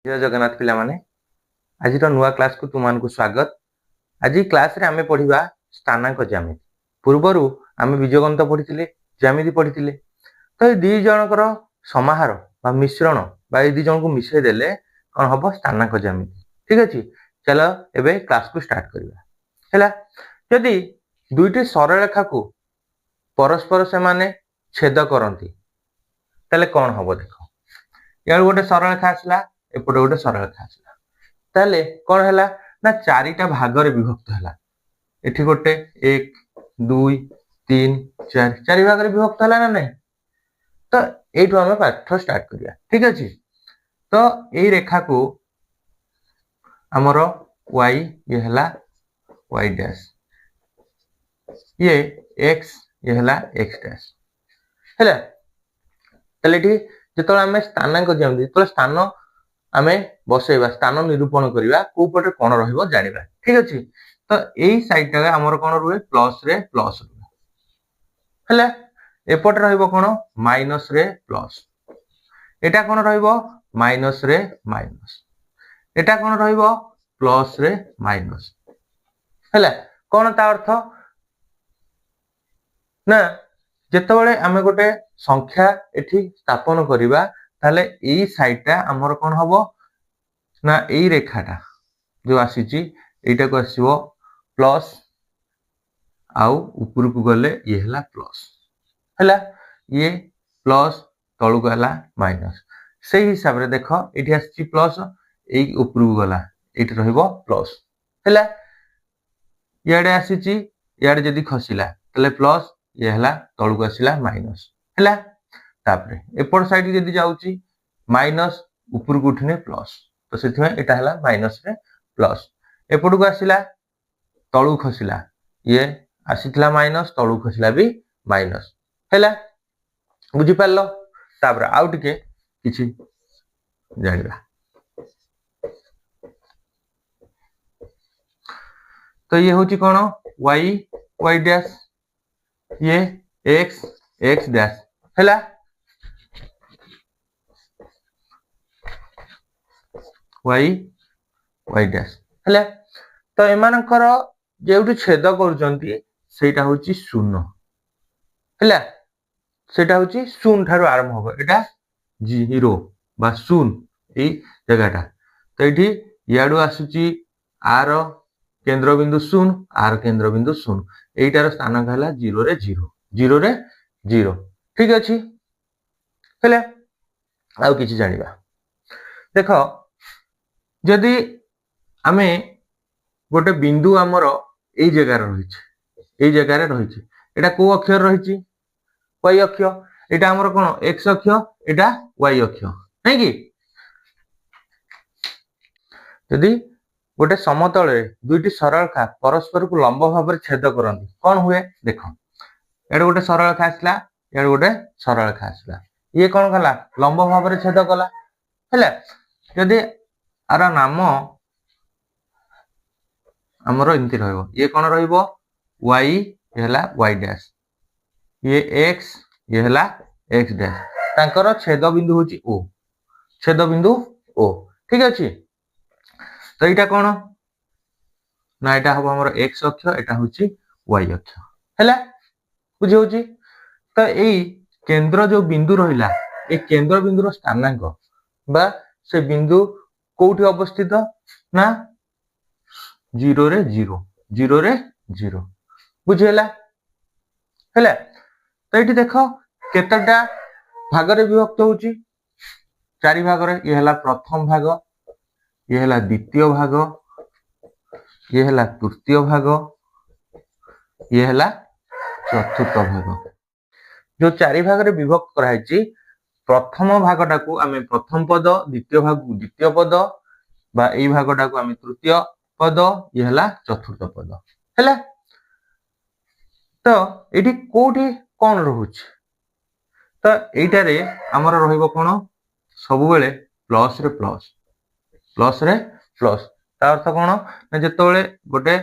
जय जगन्नाथ पिला माने आज नुआ क्लास को तुम को स्वागत। आज क्लास रे आमे पढ़िबा स्थानांक ज्यामिति। पूर्वरु आमे बीजगणित पढ़िथिले, ज्यामिति पढ़िथिले। तो ए दी जनकर समाहार बा मिश्रण बा ए दी जन को मिसै देले कोन हबो स्थानांक ज्यामिति। ठीक अछि, चलो एबे क्लास को स्टार्ट करिबा। हैला यदि दुईटी सरल रेखा को परस्पर से माने छेद करंती तले कोन हबो देखो। यार गोटे सरल रेखा आसला, एपटे गोटे सरल रेखा आसला, ताले कोन हैला ना चारिटा भाग रे विभक्त हैला। एठी गोटे 1 2 3 4 चारि भाग रे विभक्त हैला ना नहीं। तो एठु हमें पाठ स्टार्ट करिया। ठीक अछि, तो एई रेखा को हमरो y ये हैला y डैश, ये x ये हैला x डैश हैला। ताले एठी जेतोला हमें स्थानांक ज्यामिति तो स्थान आमे बसेबा, स्थान निरूपण करिबा, को पटे कोन रहिबो जानिबा। ठीक अछि, तो एई साइड टा हमर कोन रुए प्लस रे प्लस रुए हैला। एपटे रहिबो कोन माइनस रे प्लस, एटा कोन रहिबो माइनस रे माइनस, एटा कोन रहिबो प्लस रे माइनस हैला। कोन ता अर्थ ना जेतबेले आमे गोटे संख्या एठी स्थापन करिबा ताले एई साइड टा हमर कोन हबो ना एई रेखाटा जो आसीची एटा को आसीबो प्लस आउ ऊपर को गले ये हला प्लस हला, ये प्लस तळु को हला माइनस। सेही हिसाब रे देखो एठी आसीची प्लस, एई ऊपर को गला एठी रहिबो प्लस हला। याडे आसीची, याडे जदी खसिला तले प्लस, ये हला तळु को आसीला माइनस हला। तापरे एपट साइड जदी जाउची माइनस ऊपर को उठने प्लस, तो सेथि में एटा हला माइनस रे प्लस। एपट को आसीला तळु खसिला, ये आसीतला माइनस, तळु खसिला भी माइनस हैला। बुझी पारलो? तापरे आउ टिके किछि जानिबा। तो ये होची कोन y y डैश, ये x x डैश हैला। y y डैश हैला। तो एमानकर जेउटी छेद करूचंती सेटा होची 0 हैला। सेटा होची 0 थारु आरंभ होबो, एटा 0 बा 0 एई जगहटा। तो एठी याडू आसुची r केंद्र बिंदु 0, r केंद्र बिंदु 0, एइटार स्थानांक हला 0 रे 0 0 रे 0। ठीक अछि हैला। आउ किछि जानिबा देखो, जदि आमे गोटे बिंदु हमर एई जगह रहिछि, एई जगह रे रहिछि, एटा को अक्षर रहिछि y अक्ष, एटा हमर कोन x अक्ष, एटा y अक्ष नै कि। यदि गोटे समतल रे दुईटी सरल रेखा परस्पर को लंब भाव रे छेद करंती कोन हुए देखो। एडे गोटे सरल रेखा आसला, एडे गोटे सरल रेखा आसला, ये कोन कला लंब भाव रे छेद कला हैला। यदि आर नाम हमरो इनति रहइबो, ये कोन रहइबो y ये हला y डैश, ये x ये हला x डैश, तांकर छेद बिंदु होची o, छेद बिंदु o। ठीक अछि, तो एटा कोन ना एटा हबो हमर x अक्ष, एटा होची y अक्ष हैला। बुझी होची? तो एई केंद्र जो बिंदु रहिला, ए केंद्र बिंदु रो स्थानांक बा से बिंदु कोठी अवस्थित ना 0 रे 0 0 रे 0। बुझेला हैला। तो एठी देखो केतटा भाग रे विभक्त होची, चारि भाग रे। ये हला प्रथम भाग, ये हला द्वितीय भाग, ये हला तृतीय भाग, ये हला चतुर्थ भाग। जो चारि भाग रे विभक्त कराइची, प्रथम भागटा को आमे प्रथम पद, द्वितीय भाग को द्वितीय पद, बा एई भागटा को आमे तृतीय पद, ये हला चतुर्थ पद हैला। तो एठी कोठी कोन रहउछ, तो एइटा रे हमर रहिबो कोन सब बेले प्लस रे प्लस, प्लस रे प्लस। ता अर्थ कोन ना जेतोले गोटे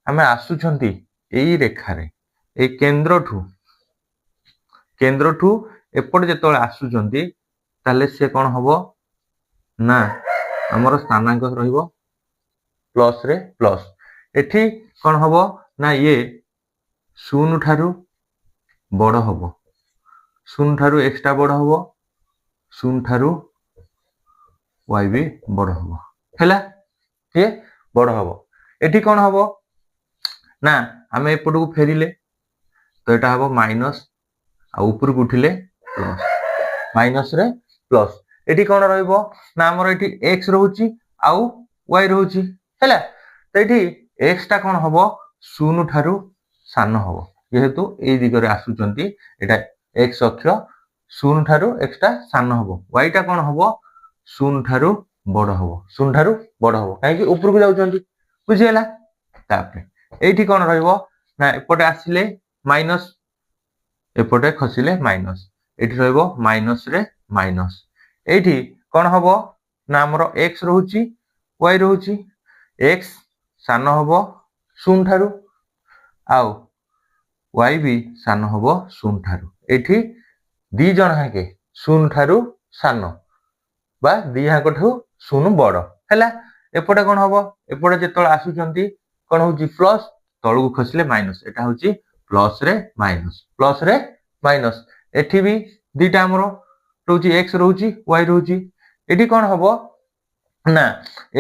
हमें आसुछंती एई रेखा रे, एई केंद्र ठू एपट जेतोले आसुछंती ताले से कोन हबो ना हमर स्थानांक रहिबो प्लस रे प्लस एठी कोन हबो ना ये 0 ठारू बड़ हबो 0 ठारू x टा बड़ हबो 0 ठारू y भी बड़ हबो हैला ये बड़ हबो एठी कोन हबो ना हमें एपटू फेरिले तो एटा हबो माइनस आ ऊपर को उठिले प्लस माइनस रे प्लस एठी कोन रहइबो ना हमर एठी x रहउची आउ y रहउची हैला तो एठी x टा कोन हबो 0 ठारू सान हबो जेहेतु ए दिगरे आसुचंती एटा x अक्ष 0 ठारू x टा सान हबो y टा कोन हबो 0 ठारू बड़ हबो 0 ठारू बड़ हबो काहे कि ऊपर को जाउचंती बुझियला तापरे एठी कोन रहइबो ना एपटे आसिले माइनस एपटे खसिले माइनस एठी रहइबो माइनस रे माइनस एठी कोन हबो ना हमरो x रहउची y रहउची x सान हबो 0 ठारू आउ y भी सान हबो 0 ठारू एठी दी जण हाके 0 ठारू सान बा दी हाकठू 0 बड़ हैला एपटे कोन हबो एपटे जेतळ आसुचंती कोन होची प्लस तळु को खसले माइनस एटा होची प्लस रे माइनस एठी भी दीटा हमरो रहउची x रहउची y रहउची एठी कोन हबो ना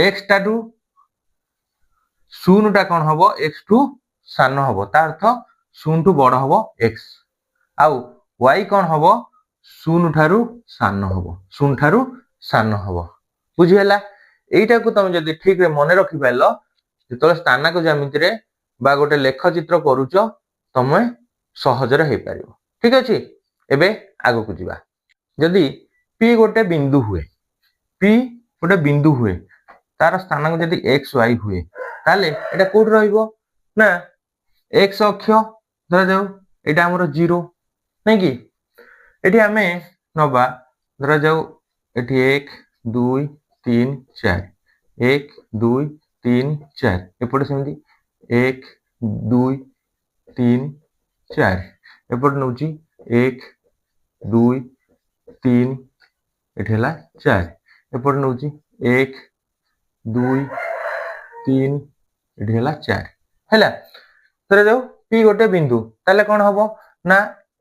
x टाटू 0 टा कोन हबो x टू सान हबो ता अर्थ 0 टू बड़ हबो x आउ y कोन हबो 0 ठारू सान हबो 0 ठारू सान हबो बुझियला एइटा को तुम जदी ठीक रे मने रखि पाइलो जेतले स्थानांक ज्यामिति रे बा गोटे लेख चित्र करूचो तमे सहज रे हे पारिबो ठीक अछि एबे आगो को जिबा जदी p गोटे बिंदु हुए तार स्थानांक जदी x y हुए ताले एटा कोड रहइबो ना x अक्ष धरा जाऊ एटा हमर 0 नै कि एठी हमें नबा धरा जाऊ एठी 1 2 3 4 1 2 3 4 एपटे सेमती 1 2 3 4 एपटे नउची 1 2 3 एठेला 4 एपटे नउची 1 2 3 एठेला 4 हैला तरे जाऊ p गोटे बिंदु ताले कोन हबो ना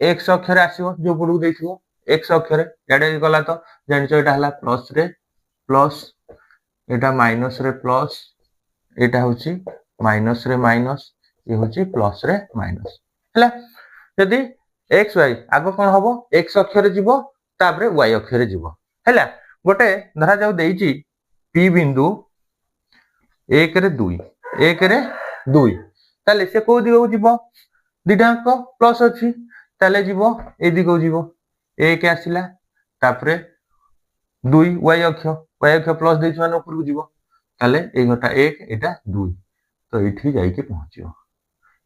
x अक्षर आसीबो जो पडू देथिबो x अक्षर याडे गला तो जानिचो एटा हला प्लस रे प्लस एटा माइनस रे प्लस एटा होची माइनस रे माइनस ये होची प्लस रे माइनस हैला यदि x y आगो कोन हबो x अक्षर जीवो तापरे y अक्षर जीवो हैला गोटे धरा जाऊ देइची p बिंदु 1 रे 2 ताले से को दिगो जीवो दिडांक प्लस अछि ताले जीवो ए दिगो जीवो 1 आसिला तापरे 2 y अक्ष प्लस देइछ माने ऊपर को जीवो ताले ए गोटा 1 एटा 2 तो इठी जाई के पहुंचियो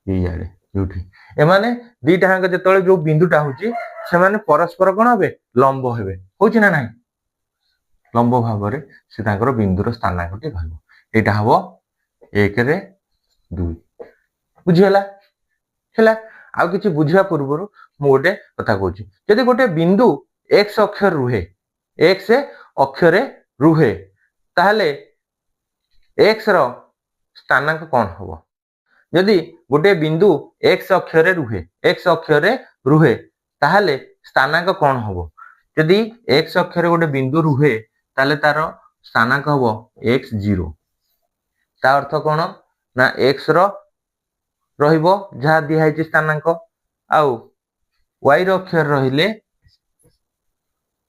ए याडे जोठी ए माने दीटा हांग जेतळे जो बिंदुटा होची से माने परस्पर कोन होबे लंब हेबे होची ना नाही लंब भाबरे से ताकर बिंदुर स्थानांकटी कहबो एटा हबो 1 रे 2 बुझियला हैला आ किछि बुझिया पूर्वरु मु गोटे कथा कहूची यदि गोटे बिंदु x अक्षर रुहे x अक्षरे रुहे ताहले x रो स्थानांक कोन हबो यदि गोटे बिंदु x अक्षरे रुहे ताहले स्थानांक कोन हबो यदि x अक्षरे गोटे बिंदु रुहे ताले तारो स्थानांक हबो x0 ता अर्थ कोन ना x रो रहिबो जहा दिया है स्थानांक आउ y रो अक्षर रहिले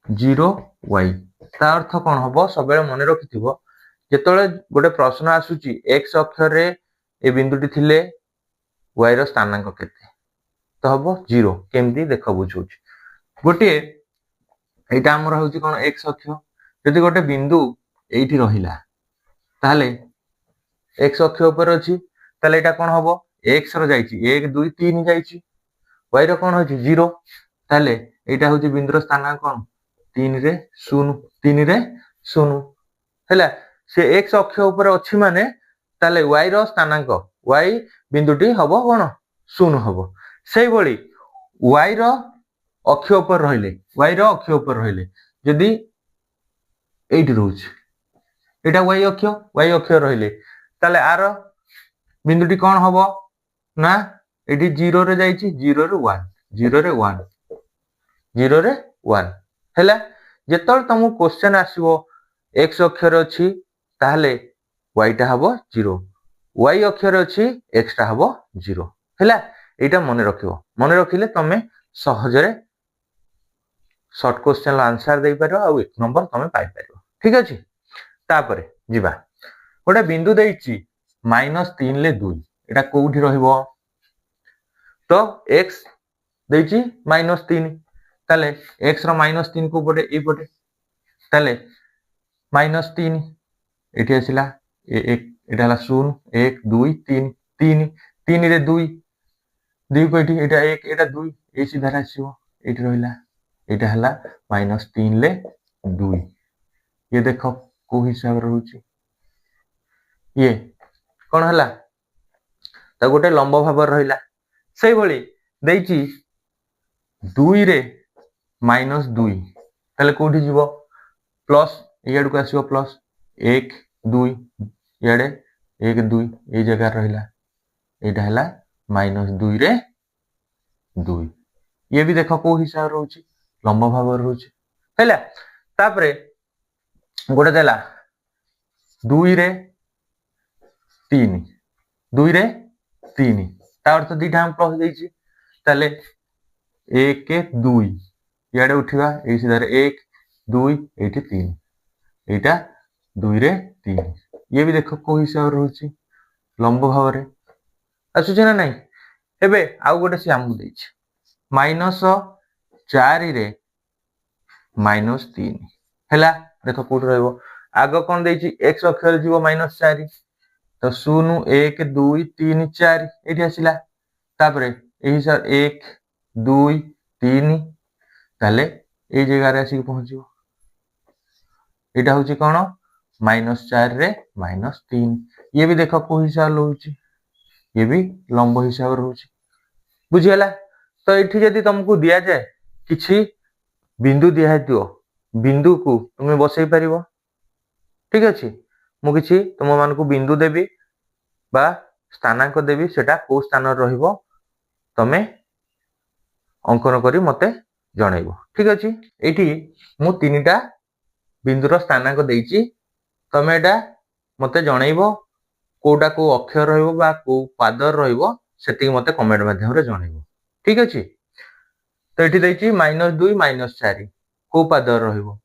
0y ता अर्थ कोन हबो सबेले मने रखिथिबो जेतळे गोटे प्रश्न आसुची x अक्षर रे ए बिंदुटी थिले y रो स्थानांक केते तो हबो 0 केमदी देख बुझुची गोटे एटा हमर होची कोन x अक्ष यदि गोटे बिंदु एठी रहिला ताले x अक्ष ऊपर अछि ताले एटा कोन हबो x रो जाईची 1 2 3 जाईची y रो कोन होची 0 ताले एटा होची बिंदुर स्थानांक कोन 3 रे 0 हैला से x अक्ष ऊपर अछि माने ताले y रो स्थानांक y बिंदुटी हबो कोन 0 हबो सेही बळी y रो अक्ष ऊपर रहिले यदि एठी रहउची এটা y অক্ষ রহিলে তাহলে আর বিন্দুটি কোন হবো না এটি 0 রে যাইছি 0 রে 1 0 রে 1 0 রে 1 ହେଲା ଯେତେବେଳେ ତମକୁ କ୍ୱେଶ୍ଚନ ଆସିବ x ଅକ୍ଷରେ ଅଛି ତାହେଲେ y ଟା ହବ 0 y ଅକ୍ଷରେ ଅଛି x ଟା ହବ 0 ହେଲା ଏଇଟା ମନେ ରଖିବ ମନେ ରଖିଲେ ତମେ ସହଜରେ শর্ট কোশ্চেন আনসার দেই পারো আর 1 নম্বর তুমি পাই পারো ঠিক আছে তারপরে ଯିବା গোটে বিন্দু দেইছি -3 লে 2 এটা কোউঠি রহিব তো x দেইছি -3 তাহলে x র -3 কো পটে এই পটে তাহলে -3 এটি আসিলা এটা হলা 0 1 2 3 3 3 রে 2 2 কোটি এটা 1 এটা 2 এই সিধারে আসিব এটি রহিলা এটা হলা -3 লে 2 ये देखो को हिसाब रहउची ये कोन हला त गोटे लंब भाव रहिला सेही भली देइची 2 रे -2 ताले कोठी जीवो प्लस इयाड को आसीबो प्लस 1 2 इयाडे 1 2 ए जगह रहिला एटा हला -2 रे 2 ये भी देखो को हिसाब रहउची लंब भाव रहउची हैला तापरे गोटे देला 2 रे 3 2 रे 3 ता अर्थ दुईटा हम प्लस देइची ताले 1 2 इयाडे उठिबा ए सीधारे 1 2 एठी 3 एटा 2 रे 3 ये भी देखो को हिसाब रहउची लंब भाव रे आसुची ना नहीं एबे आउ गोटे से हमकु देइची -4 रे -3 हैला देखो कोठ रहइबो आगो कोन देइची x अक्षर जीवो -4 तो 0 1 2 3 4 एठी आसिला तापरे एही सर 1 2 3 ताले ए जगह रे आसी पहुंचिबो एटा होची कोन -4 रे -3 ये भी देखो को हिसाब लउची ये भी लंब हिसाब रहउची बुझियला तो एठी जदी तुमको दिया जाए किछि बिंदु दिया दियो बिंदु को तुम बसई पारिबो ठीक अछि मु किछि तुम मान को बिंदु देबी बा स्थानांक देबी सेटा को स्थान रहिबो तमे अंकन करी मते जणाइबो ठीक अछि एठी मु तीनटा बिंदुर स्थानांक देइची तमे एटा मते जणाइबो कोडा को अक्षर रहिबो बा को पादर रहिबो सेति मते कमेंट माध्यम रे जणाइबो ठीक अछि तो एठी देइची -2 -4 को पादर रहिबो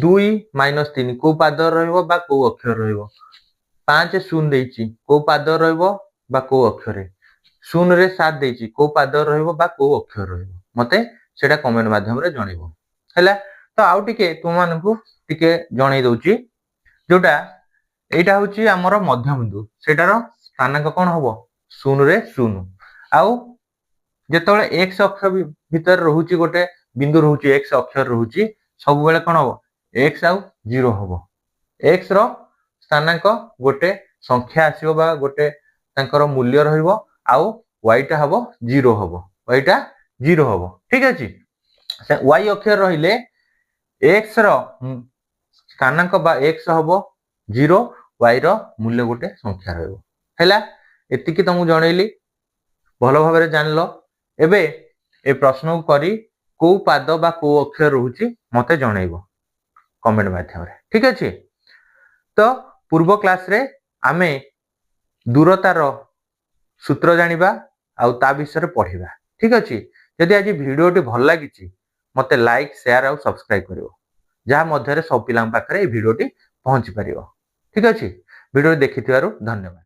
2 -3 को पादर रहिबो बा को अक्षर रहिबो 5 0 देइची को पादर रहिबो बा को अक्षर 0 रे 7 देइची को पादर रहिबो बा को अक्षर रहिबो मते सेटा कमेंट माध्यम रे जणाइबो हैला तो आउ टिके तुम मानकु टिके जणाइ दउची जोटा एटा होची हमर मध्य बिंदु सेटार स्थानांक कोन हबो 0 रे 0 आउ जेतोले x अक्षर भीतर रहउची गोटे बिंदु रहउची x अक्षर रहउची सब बेले कोन हबो x आउ 0 हबो x रो स्थानांक गोटे संख्या आसीबो बा गोटे तांकर मूल्य रहिबो आउ y टा हबो 0 हबो y टा 0 हबो ठीक अछि y अक्षर रहिले x रो स्थानांक बा x हबो 0 y रो मूल्य गोटे संख्या रहिबो हैला एतिकी तुमु जणैली भलो भाबरे जानलो एबे ए प्रश्न को करी को पाद बा को अक्षर रहउची मते जणाइबो कमेंट माध्यम रे ठीक अछि तो पूर्व क्लास रे आमे दूरतार सूत्र जानिबा आ ता विषय पढिबा ठीक अछि यदि आज वीडियोटी भल लागिची मते लाइक शेयर आ सब्सक्राइब करिवो जहा मध्य रे सब पिलां पाखरे ए वीडियोटी पहुंची परिवो ठीक अछि वीडियो देखिथिबारु धन्यवाद।